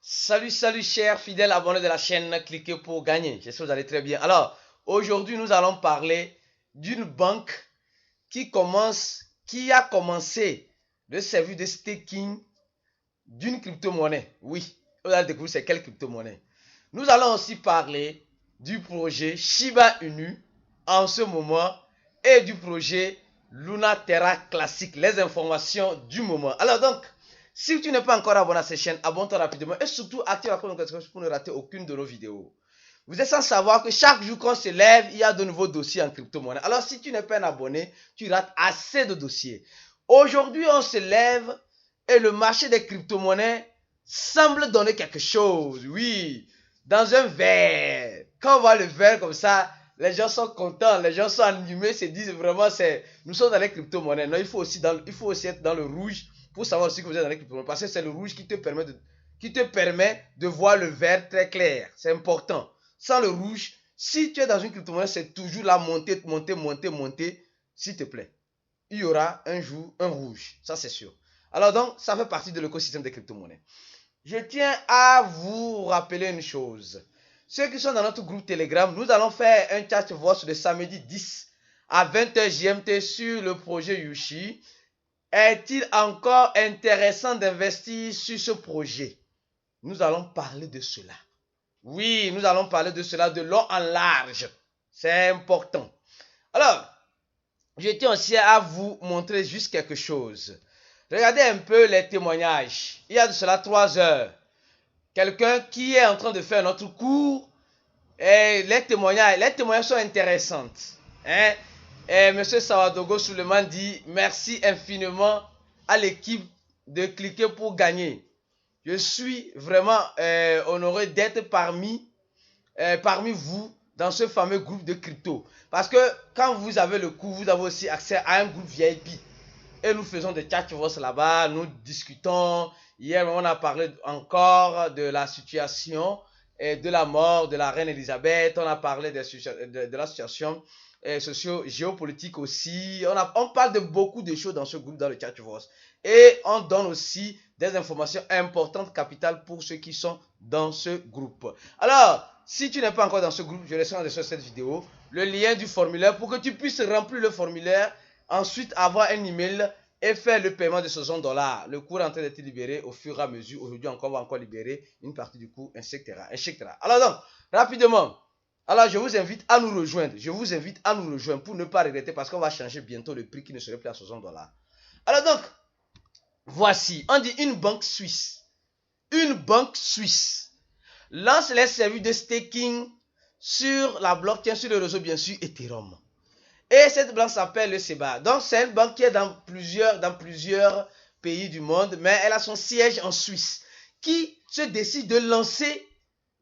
Salut chers fidèles abonnés de la chaîne, cliquez pour gagner. J'espère que vous allez très bien. Alors, aujourd'hui, nous allons parler d'une banque qui a commencé le service de staking d'une crypto-monnaie. Oui, vous allez découvrir c'est quelle crypto-monnaie. Nous allons aussi parler du projet Shiba Inu en ce moment et du projet Luna Terra Classic, les informations du moment. Alors donc, si tu n'es pas encore abonné à cette chaîne, abonne-toi rapidement et surtout active la notification pour ne rater aucune de nos vidéos. Vous êtes sans savoir que chaque jour qu'on se lève, il y a de nouveaux dossiers en crypto-monnaie. Alors si tu n'es pas un abonné, tu rates assez de dossiers. Aujourd'hui, on se lève et le marché des crypto-monnaies semble donner quelque chose. Oui, dans un verre. Quand on voit le verre comme ça, les gens sont contents, les gens sont animés, se disent vraiment, nous sommes dans les crypto-monnaies. Non, il faut aussi être dans le rouge pour savoir aussi que vous êtes dans les crypto-monnaies. Parce que c'est le rouge qui te permet de voir le vert très clair. C'est important. Sans le rouge, si tu es dans une crypto-monnaie, c'est toujours la monter. S'il te plaît, il y aura un jour un rouge. Ça, c'est sûr. Alors donc, ça fait partie de l'écosystème des crypto-monnaies. Je tiens à vous rappeler une chose. Ceux qui sont dans notre groupe Telegram, nous allons faire un chat voice le samedi 10 à 20h GMT sur le projet Yushi. Est-il encore intéressant d'investir sur ce projet? Nous allons parler de cela. Oui, nous allons parler de cela de long en large. C'est important. Alors, je tiens aussi à vous montrer juste quelque chose. Regardez un peu les témoignages. Il y a de cela 3 heures. Quelqu'un qui est en train de faire notre cours. Et les témoignages sont intéressants. Hein? Et M. Sawadogo Suleiman dit merci infiniment à l'équipe de cliquer pour gagner. Je suis vraiment honoré d'être parmi vous dans ce fameux groupe de crypto. Parce que quand vous avez le cours, vous avez aussi accès à un groupe VIP. Et nous faisons des chat là-bas, nous discutons. Hier, on a parlé encore de la situation et de la mort de la reine Elisabeth. On a parlé de la situation socio-géopolitique aussi. On parle de beaucoup de choses dans ce groupe, dans le chat. Et on donne aussi des informations importantes, capitales pour ceux qui sont dans ce groupe. Alors, si tu n'es pas encore dans ce groupe, je laisse en dessous de cette vidéo le lien du formulaire pour que tu puisses remplir le formulaire. Ensuite, avoir un email et faire le paiement de ce $. Le cours est en train d'être libéré au fur et à mesure. Aujourd'hui, on va encore libérer une partie du cours, etc. Alors donc, rapidement. Alors, je vous invite à nous rejoindre. Pour ne pas regretter parce qu'on va changer bientôt le prix qui ne serait plus à $60. Alors donc, voici, on dit une banque suisse. Une banque suisse lance les services de staking sur la blockchain, sur le réseau bien sûr Ethereum. Et cette banque s'appelle le SEBA. Donc c'est une banque qui est dans plusieurs pays du monde, mais elle a son siège en Suisse, qui se décide de lancer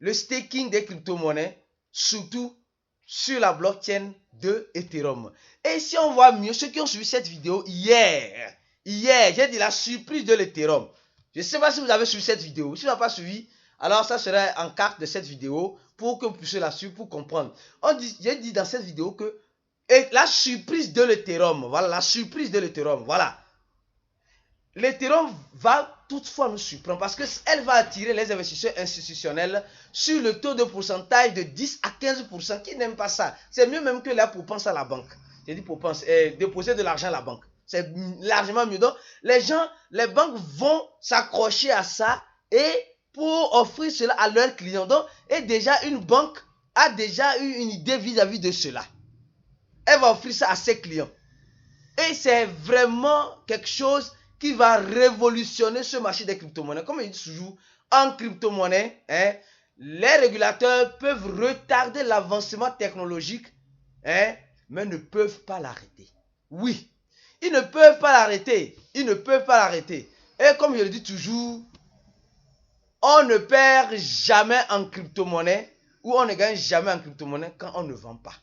le staking des crypto-monnaies, surtout sur la blockchain de Ethereum. Et si on voit mieux, ceux qui ont suivi cette vidéo hier, j'ai dit la surprise de l'Ethereum. Je ne sais pas si vous avez suivi cette vidéo. Si vous n'avez pas suivi, alors ça serait en carte de cette vidéo pour que vous puissiez la suivre pour comprendre. J'ai dit dans cette vidéo que la surprise de l'Ethereum, voilà, la surprise de l'Ethereum, voilà. L'Ethereum va toutefois nous surprendre parce qu'elle va attirer les investisseurs institutionnels sur le taux de pourcentage de 10 à 15%. Qui n'aime pas ça? C'est mieux même que là pour penser à la banque. J'ai dit pour déposer de l'argent à la banque. C'est largement mieux. Donc, les banques vont s'accrocher à ça et pour offrir cela à leurs clients. Donc, et déjà, une banque a déjà eu une idée vis-à-vis de cela. Elle va offrir ça à ses clients. Et c'est vraiment quelque chose qui va révolutionner ce marché des crypto-monnaies. Comme je dis toujours, en crypto-monnaie, les régulateurs peuvent retarder l'avancement technologique, mais ne peuvent pas l'arrêter. Oui, ils ne peuvent pas l'arrêter. Et comme je le dis toujours, on ne perd jamais en crypto-monnaie ou on ne gagne jamais en crypto-monnaie quand on ne vend pas.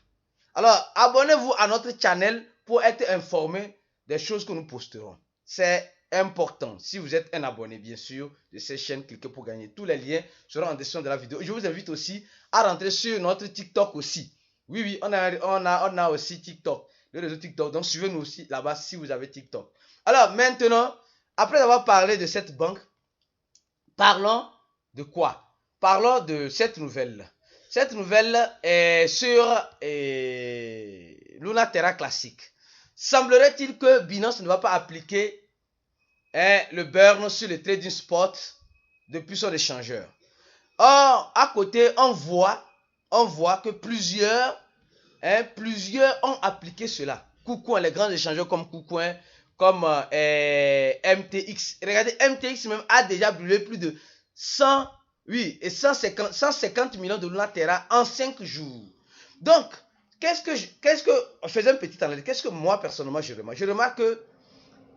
Alors, abonnez-vous à notre channel pour être informé des choses que nous posterons. C'est important. Si vous êtes un abonné, bien sûr, de cette chaîne, cliquez pour gagner. Tous les liens seront en description de la vidéo. Je vous invite aussi à rentrer sur notre TikTok aussi. Oui, on a aussi TikTok, le réseau TikTok. Donc, suivez-nous aussi là-bas si vous avez TikTok. Alors, maintenant, après avoir parlé de cette banque, parlons de quoi? Parlons de cette nouvelle. Cette nouvelle est sur Luna Terra Classic. Semblerait-il que Binance ne va pas appliquer le burn sur le trading spot depuis son échangeur. Or, à côté, on voit que plusieurs ont appliqué cela. KuCoin, les grands échangeurs comme KuCoin, comme MTX. Regardez, MTX même a déjà brûlé plus de 150 millions de Luna Terra en 5 jours. Donc, je faisais un petit analyse. Qu'est-ce que moi, personnellement, je remarque? Je remarque que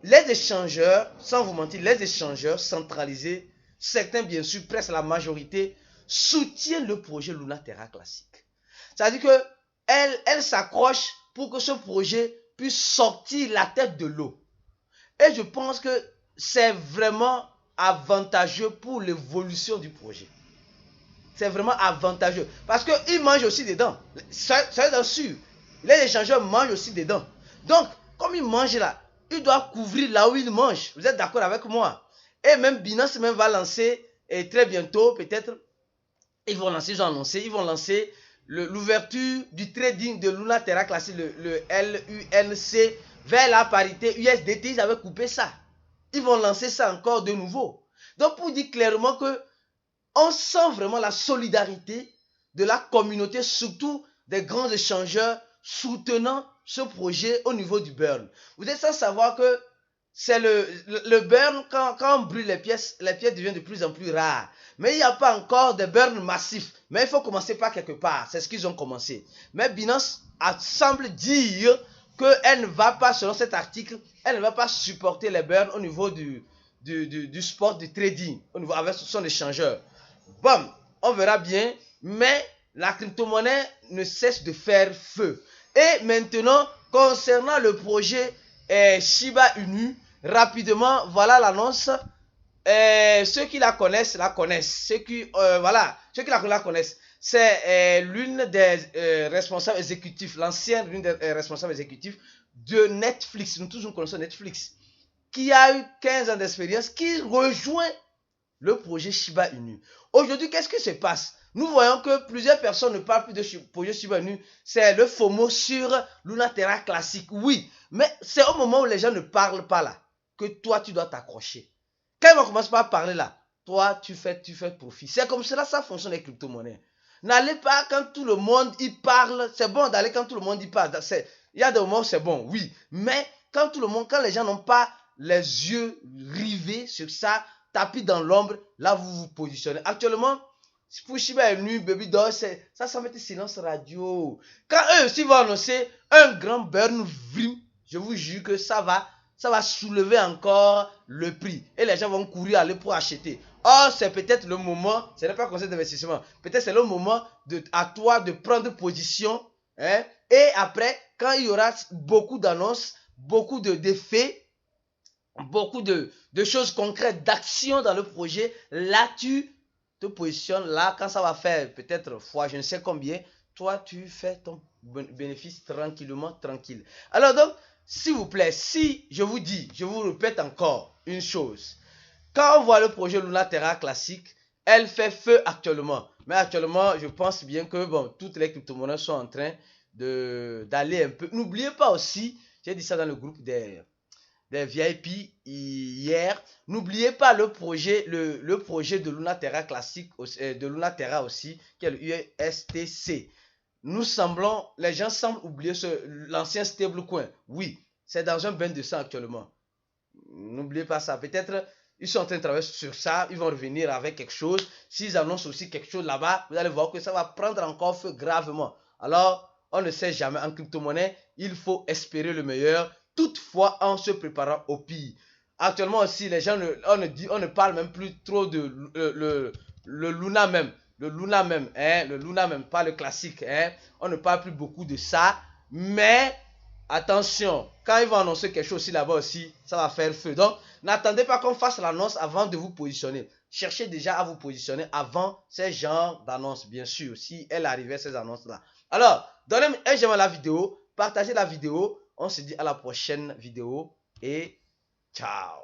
les échangeurs, sans vous mentir, les échangeurs centralisés, certains bien sûr, presque la majorité, soutiennent le projet Luna Terra Classic. C'est-à-dire que elle s'accroche pour que ce projet puisse sortir la tête de l'eau. Et je pense que c'est vraiment avantageux pour l'évolution du projet. C'est vraiment avantageux. Parce qu'ils mangent aussi dedans. C'est dans sûr. Les échangeurs mangent aussi dedans. Donc, comme ils mangent là, ils doivent couvrir là où ils mangent. Vous êtes d'accord avec moi? Et même Binance même va lancer, et très bientôt, peut-être, ils ont annoncé l'ouverture du trading de Luna Terra Classic, le LUNC, vers la parité USDT. Ils avaient coupé ça. Ils vont lancer ça encore de nouveau. Donc, pour dire clairement que on sent vraiment la solidarité de la communauté, surtout des grands échangeurs soutenant ce projet au niveau du burn. Vous êtes sans savoir que c'est le burn, quand on brûle les pièces deviennent de plus en plus rares. Mais il n'y a pas encore de burn massif. Mais il faut commencer par quelque part. C'est ce qu'ils ont commencé. Mais Binance semble dire qu'elle ne va pas, selon cet article, elle ne va pas supporter les burns au niveau du sport du trading, au niveau avec son échangeur. Bon, on verra bien, mais la crypto-monnaie ne cesse de faire feu. Et maintenant, concernant le projet Shiba Inu, rapidement, voilà l'annonce. Ceux qui la connaissent, la connaissent. Ceux qui la connaissent. C'est l'une des responsables exécutifs, l'ancienne l'une des responsables exécutifs de Netflix. Nous tous nous connaissons Netflix, qui a eu 15 ans d'expérience, qui rejoint le projet Shiba Inu. Aujourd'hui, qu'est-ce qui se passe? Nous voyons que plusieurs personnes ne parlent plus de projet Shiba Inu. C'est le FOMO sur Luna Terra Classic. Oui, mais c'est au moment où les gens ne parlent pas là que toi, tu dois t'accrocher. Quand ils vont commencer par parler là, toi, tu fais profit. C'est comme cela, ça fonctionne les crypto-monnaies. N'allez pas quand tout le monde y parle. C'est bon d'aller quand tout le monde y parle. Il y a des moments où c'est bon, oui. Mais quand les gens n'ont pas les yeux rivés sur ça, tapis dans l'ombre, là vous vous positionnez. Actuellement, pour Shiba Inu, Baby Doll, ça va être silence radio. Quand eux aussi vont annoncer un grand burn vrim, je vous jure que ça va soulever encore le prix. Et les gens vont courir aller pour acheter. Or, c'est peut-être le moment, ce n'est pas un conseil d'investissement, peut-être c'est le moment à toi de prendre position. Et après, quand il y aura beaucoup d'annonces, beaucoup d'effets, beaucoup de choses concrètes, d'actions dans le projet, là tu te positionnes, là quand ça va faire peut-être fois je ne sais combien, toi tu fais ton bénéfice tranquillement, tranquille. Alors donc, s'il vous plaît, si je vous dis, je vous répète encore une chose, quand on voit le projet Luna Terra Classic, elle fait feu actuellement. Mais actuellement, je pense bien que bon, toutes les crypto-monnaies sont en train d'aller un peu. N'oubliez pas aussi, j'ai dit ça dans le groupe des VIP hier. N'oubliez pas le projet de Luna Terra Classic, de Luna Terra aussi, qui est le USTC. Les gens semblent oublier l'ancien stablecoin. Oui, c'est dans un bain de sang actuellement. N'oubliez pas ça. Peut-être ils sont en train de travailler sur ça. Ils vont revenir avec quelque chose. S'ils annoncent aussi quelque chose là-bas, vous allez voir que ça va prendre encore feu gravement. Alors, on ne sait jamais. En crypto-monnaie, il faut espérer le meilleur, toutefois en se préparant au pire. Actuellement aussi, les gens, on ne parle même plus trop de le Luna même. Le Luna même, pas le classique. On ne parle plus beaucoup de ça. Mais attention, quand ils vont annoncer quelque chose aussi là-bas aussi, ça va faire feu. Donc, n'attendez pas qu'on fasse l'annonce avant de vous positionner. Cherchez déjà à vous positionner avant ces genres d'annonces, bien sûr, si elle arrivait ces annonces-là. Alors, donnez un j'aime à la vidéo, partagez la vidéo. On se dit à la prochaine vidéo et ciao.